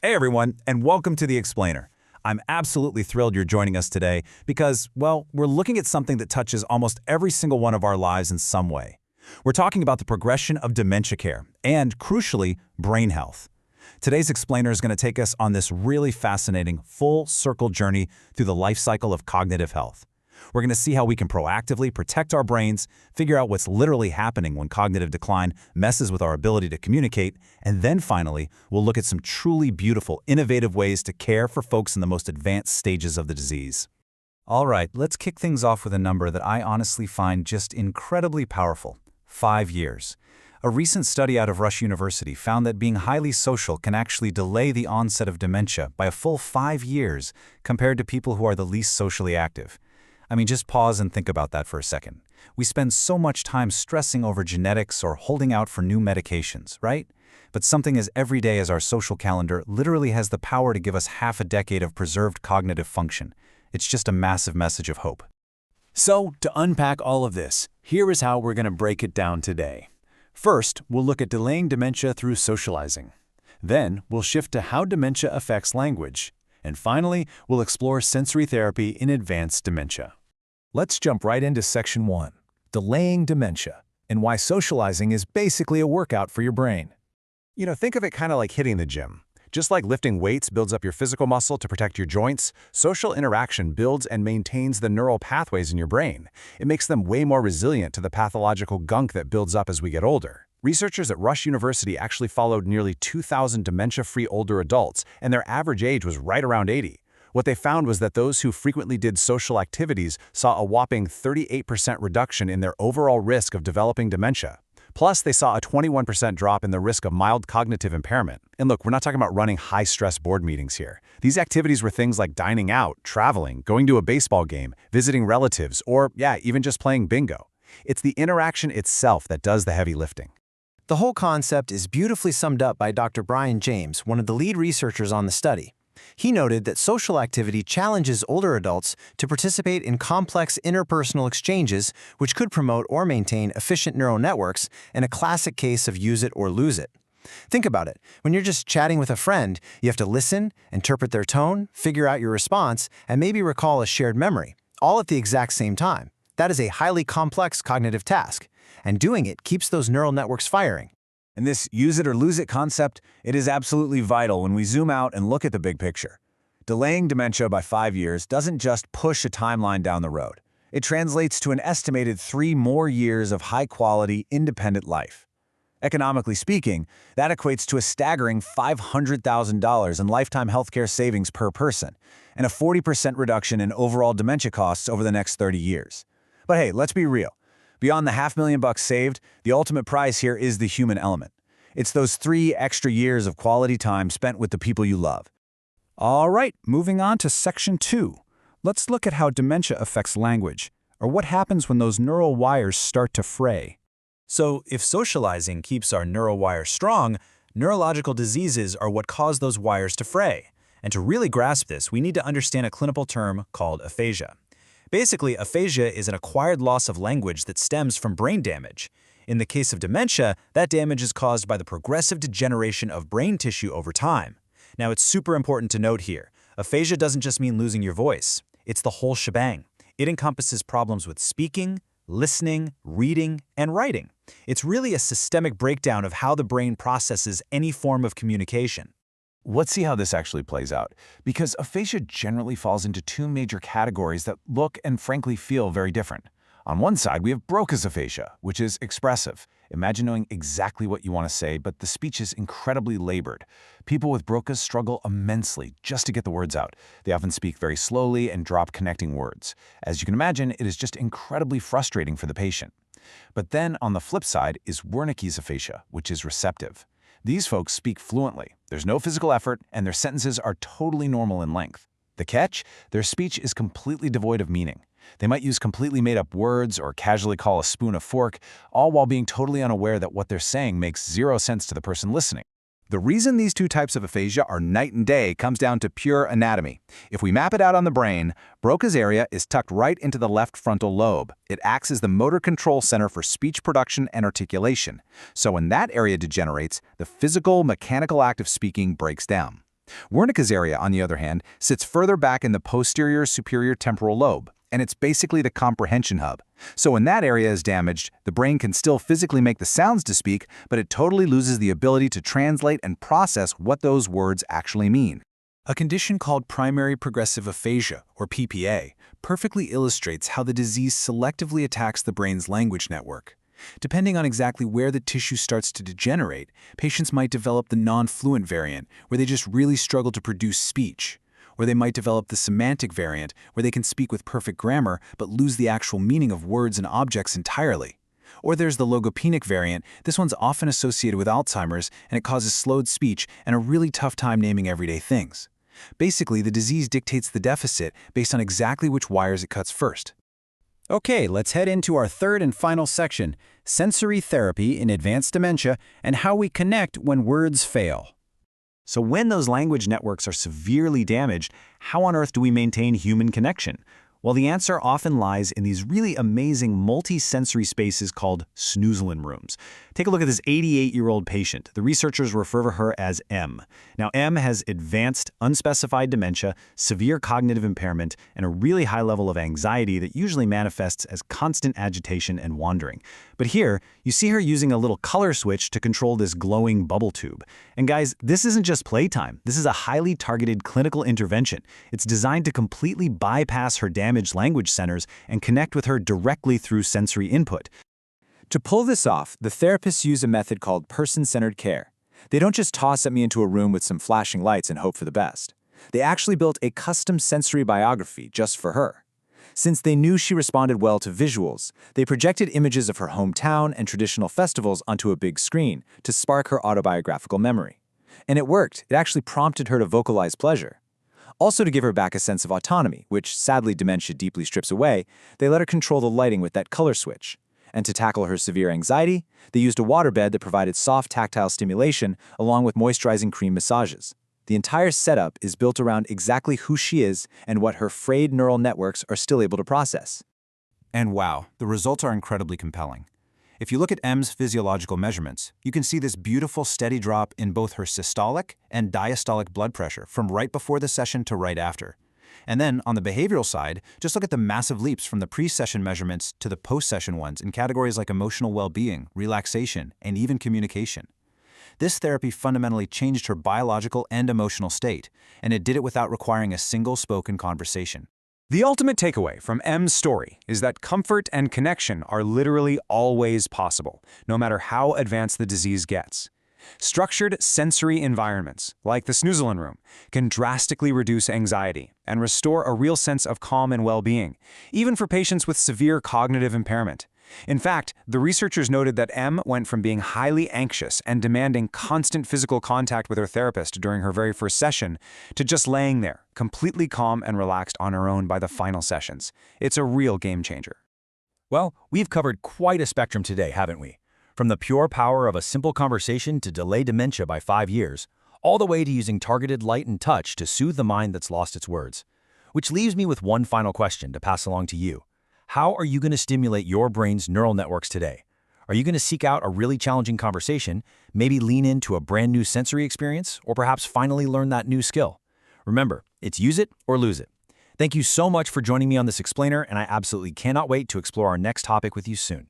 Hey everyone, and welcome to The Explainer. I'm absolutely thrilled you're joining us today because, well, we're looking at something that touches almost every single one of our lives in some way. We're talking about the progression of dementia care and, crucially, brain health. Today's Explainer is going to take us on this really fascinating, full-circle journey through the life cycle of cognitive health. We're going to see how we can proactively protect our brains, figure out what's literally happening when cognitive decline messes with our ability to communicate, and then finally, we'll look at some truly beautiful, innovative ways to care for folks in the most advanced stages of the disease. All right, let's kick things off with a number that I honestly find just incredibly powerful: 5 years. A recent study out of Rush University found that being highly social can actually delay the onset of dementia by a full 5 years compared to people who are the least socially active. I mean, just pause and think about that for a second. We spend so much time stressing over genetics or holding out for new medications, right? But something as everyday as our social calendar literally has the power to give us half a decade of preserved cognitive function. It's just a massive message of hope. So, to unpack all of this, here is how we're going to break it down today. First, we'll look at delaying dementia through socializing. Then, we'll shift to how dementia affects language. And finally, we'll explore sensory therapy in advanced dementia. Let's jump right into Section 1, Delaying Dementia, and why socializing is basically a workout for your brain. Think of it kind of like hitting the gym. Just like lifting weights builds up your physical muscle to protect your joints, social interaction builds and maintains the neural pathways in your brain. It makes them way more resilient to the pathological gunk that builds up as we get older. Researchers at Rush University actually followed nearly 2,000 dementia-free older adults, and their average age was right around 80. What they found was that those who frequently did social activities saw a whopping 38% reduction in their overall risk of developing dementia. Plus, they saw a 21% drop in the risk of mild cognitive impairment. And look, we're not talking about running high-stress board meetings here. These activities were things like dining out, traveling, going to a baseball game, visiting relatives, or, even just playing bingo. It's the interaction itself that does the heavy lifting. The whole concept is beautifully summed up by Dr. Brian James, one of the lead researchers on the study. He noted that social activity challenges older adults to participate in complex interpersonal exchanges, which could promote or maintain efficient neural networks, and a classic case of use it or lose it. Think about it. When you're just chatting with a friend, you have to listen, interpret their tone, figure out your response, and maybe recall a shared memory, all at the exact same time. That is a highly complex cognitive task, and doing it keeps those neural networks firing. And this use it or lose it concept, it is absolutely vital when we zoom out and look at the big picture. Delaying dementia by 5 years doesn't just push a timeline down the road. It translates to an estimated 3 more years of high-quality, independent life. Economically speaking, that equates to a staggering $500,000 in lifetime healthcare savings per person, and a 40% reduction in overall dementia costs over the next 30 years. But hey, let's be real. Beyond the $500,000 saved, the ultimate prize here is the human element. It's those 3 extra years of quality time spent with the people you love. All right, moving on to Section 2. Let's look at how dementia affects language, or what happens when those neural wires start to fray. So, if socializing keeps our neural wires strong, neurological diseases are what cause those wires to fray. And to really grasp this, we need to understand a clinical term called aphasia. Basically, aphasia is an acquired loss of language that stems from brain damage. In the case of dementia, that damage is caused by the progressive degeneration of brain tissue over time. Now, it's super important to note here, aphasia doesn't just mean losing your voice. It's the whole shebang. It encompasses problems with speaking, listening, reading, and writing. It's really a systemic breakdown of how the brain processes any form of communication. Let's see how this actually plays out, because aphasia generally falls into 2 major categories that look and frankly feel very different. On one side, we have Broca's aphasia, which is expressive. Imagine knowing exactly what you want to say, but the speech is incredibly labored. People with Broca's struggle immensely just to get the words out. They often speak very slowly and drop connecting words. As you can imagine, it is just incredibly frustrating for the patient. But then on the flip side is Wernicke's aphasia, which is receptive. These folks speak fluently, there's no physical effort, and their sentences are totally normal in length. The catch? Their speech is completely devoid of meaning. They might use completely made-up words or casually call a spoon a fork, all while being totally unaware that what they're saying makes 0 sense to the person listening. The reason these 2 types of aphasia are night and day comes down to pure anatomy. If we map it out on the brain, Broca's area is tucked right into the left frontal lobe. It acts as the motor control center for speech production and articulation. So when that area degenerates, the physical, mechanical act of speaking breaks down. Wernicke's area, on the other hand, sits further back in the posterior superior temporal lobe, and it's basically the comprehension hub. So when that area is damaged, the brain can still physically make the sounds to speak, but it totally loses the ability to translate and process what those words actually mean. A condition called primary progressive aphasia, or PPA, perfectly illustrates how the disease selectively attacks the brain's language network. Depending on exactly where the tissue starts to degenerate, patients might develop the non-fluent variant, where they just really struggle to produce speech. Or they might develop the semantic variant, where they can speak with perfect grammar but lose the actual meaning of words and objects entirely. Or there's the logopenic variant. This one's often associated with Alzheimer's, and it causes slowed speech and a really tough time naming everyday things. Basically, the disease dictates the deficit based on exactly which wires it cuts first. Okay, let's head into our third and final section, sensory therapy in advanced dementia and how we connect when words fail. So when those language networks are severely damaged, how on earth do we maintain human connection? Well, the answer often lies in these really amazing multi-sensory spaces called snoozlin rooms. Take a look at this 88-year-old patient. The researchers refer to her as M. Now, M has advanced, unspecified dementia, severe cognitive impairment, and a really high level of anxiety that usually manifests as constant agitation and wandering. But here, you see her using a little color switch to control this glowing bubble tube. And guys, this isn't just playtime. This is a highly targeted clinical intervention. It's designed to completely bypass her damaged language centers and connect with her directly through sensory input. To pull this off, the therapists use a method called person-centered care. They don't just toss me into a room with some flashing lights and hope for the best. They actually built a custom sensory biography just for her. Since they knew she responded well to visuals, they projected images of her hometown and traditional festivals onto a big screen to spark her autobiographical memory. And it worked. It actually prompted her to vocalize pleasure. Also, to give her back a sense of autonomy, which sadly dementia deeply strips away, they let her control the lighting with that color switch. And to tackle her severe anxiety, they used a waterbed that provided soft tactile stimulation along with moisturizing cream massages. The entire setup is built around exactly who she is and what her frayed neural networks are still able to process. And wow, the results are incredibly compelling. If you look at M's physiological measurements, you can see this beautiful steady drop in both her systolic and diastolic blood pressure from right before the session to right after. And then, on the behavioral side, just look at the massive leaps from the pre-session measurements to the post-session ones in categories like emotional well-being, relaxation, and even communication. This therapy fundamentally changed her biological and emotional state, and it did it without requiring a single spoken conversation. The ultimate takeaway from M's story is that comfort and connection are literally always possible, no matter how advanced the disease gets. Structured sensory environments, like the snoozlin room, can drastically reduce anxiety and restore a real sense of calm and well-being, even for patients with severe cognitive impairment. In fact, the researchers noted that M went from being highly anxious and demanding constant physical contact with her therapist during her very first session to just laying there, completely calm and relaxed on her own by the final sessions. It's a real game changer. Well, we've covered quite a spectrum today, haven't we? From the pure power of a simple conversation to delay dementia by 5 years, all the way to using targeted light and touch to soothe the mind that's lost its words. Which leaves me with one final question to pass along to you. How are you going to stimulate your brain's neural networks today? Are you going to seek out a really challenging conversation, maybe lean into a brand new sensory experience, or perhaps finally learn that new skill? Remember, it's use it or lose it. Thank you so much for joining me on this explainer, and I absolutely cannot wait to explore our next topic with you soon.